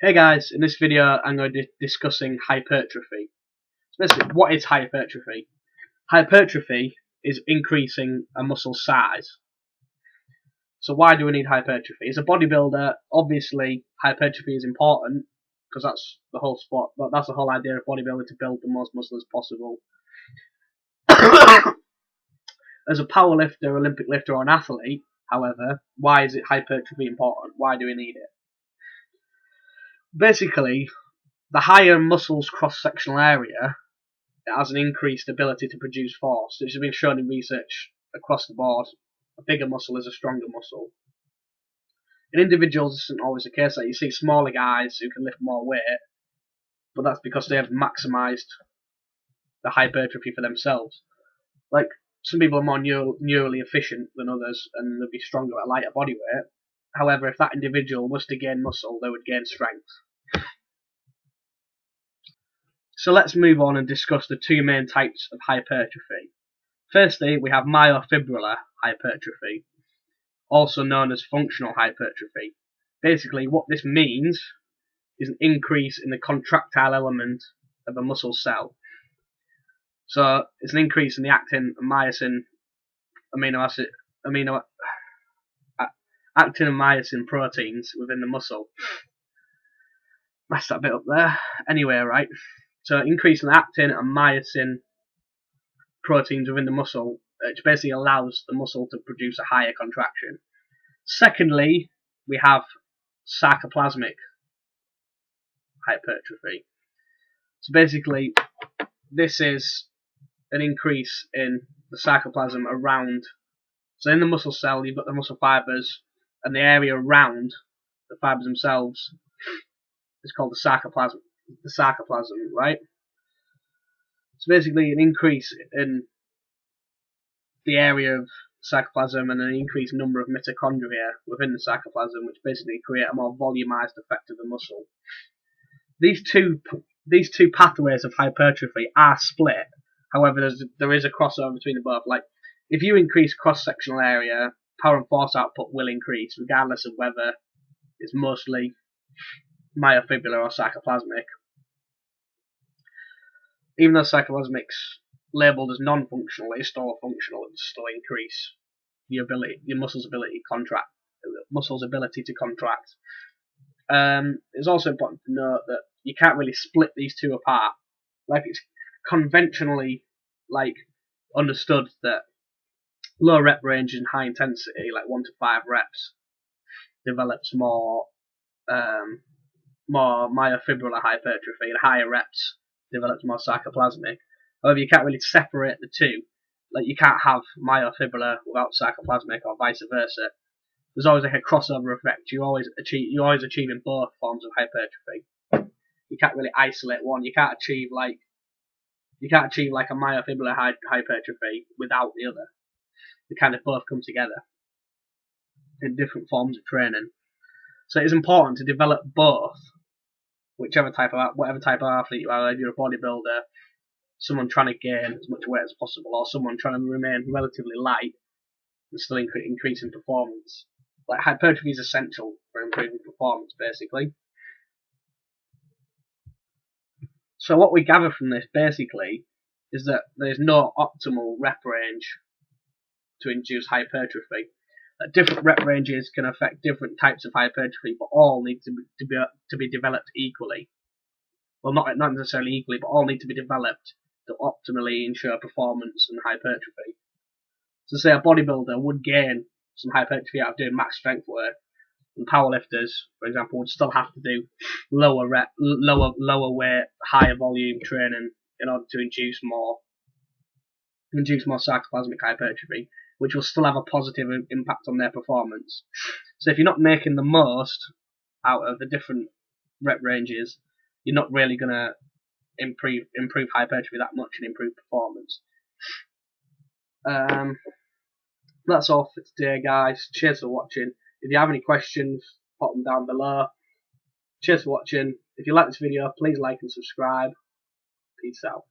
Hey guys, in this video I'm going to be discussing hypertrophy. So basically, what is hypertrophy? Hypertrophy is increasing a muscle size. So why do we need hypertrophy? As a bodybuilder, obviously hypertrophy is important because that's the whole sport. That's the whole idea of bodybuilding, to build the most muscle as possible. As a powerlifter, Olympic lifter, or an athlete, however, why is hypertrophy important? Why do we need it? Basically, the higher muscle's cross-sectional area, it has an increased ability to produce force. This has been shown in research across the board. A bigger muscle is a stronger muscle. In individuals, this isn't always the case. Like, you see smaller guys who can lift more weight, but that's because they have maximised the hypertrophy for themselves. Like, some people are more neurally efficient than others, and they'll be stronger at a lighter body weight. However, if that individual was to gain muscle, they would gain strength. So let's move on and discuss the two main types of hypertrophy. Firstly, we have myofibrillar hypertrophy, also known as functional hypertrophy. Basically, what this means is an increase in the contractile element of a muscle cell. So it's an increase in the actin and myosin actin and myosin proteins within the muscle. Messed that bit up there. Anyway, right. So increase in actin and myosin proteins within the muscle, which basically allows the muscle to produce a higher contraction. Secondly, we have sarcoplasmic hypertrophy. So basically, this is an increase in the sarcoplasm around. So in the muscle cell, you've got the muscle fibers, and the area around the fibers themselves is called the sarcoplasm. Right? So basically, an increase in the area of sarcoplasm and an increased number of mitochondria within the sarcoplasm, which basically create a more volumized effect of the muscle. These two pathways of hypertrophy are split. However, there is a crossover between the both. Like, if you increase cross-sectional area, power and force output will increase, regardless of whether it's mostly myofibrillar or sarcoplasmic. Even though sarcoplasmic's labelled as non-functional, it's still functional. It will still increase your muscle's ability to contract. It's also important to note that you can't really split these two apart. Like, it's conventionally understood that low rep range and high intensity, like 1 to 5 reps, develops more myofibrillar hypertrophy, and higher reps develops more sarcoplasmic. However, you can't really separate the two. Like, you can't have myofibrillar without sarcoplasmic, or vice versa. There's always like a crossover effect. You're always achieving both forms of hypertrophy. You can't really isolate one. You can't achieve like a myofibrillar hypertrophy without the other. They kind of both come together in different forms of training. So it is important to develop both, whatever type of athlete you are. If you're a bodybuilder, someone trying to gain as much weight as possible, or someone trying to remain relatively light and still increasing performance. Like, hypertrophy is essential for improving performance, basically. So what we gather from this, basically, is that there's no optimal rep range to induce hypertrophy. Different rep ranges can affect different types of hypertrophy, but all need to be developed equally. Well, not necessarily equally, but all need to be developed to optimally ensure performance and hypertrophy. So say a bodybuilder would gain some hypertrophy out of doing max strength work, and powerlifters, for example, would still have to do lower weight, higher volume training in order to induce more sarcoplasmic hypertrophy, which will still have a positive impact on their performance. So if you're not making the most out of the different rep ranges, you're not really going to improve hypertrophy that much and improve performance. That's all for today, guys. Cheers for watching. If you have any questions, pop them down below. Cheers for watching. If you like this video, please like and subscribe. Peace out.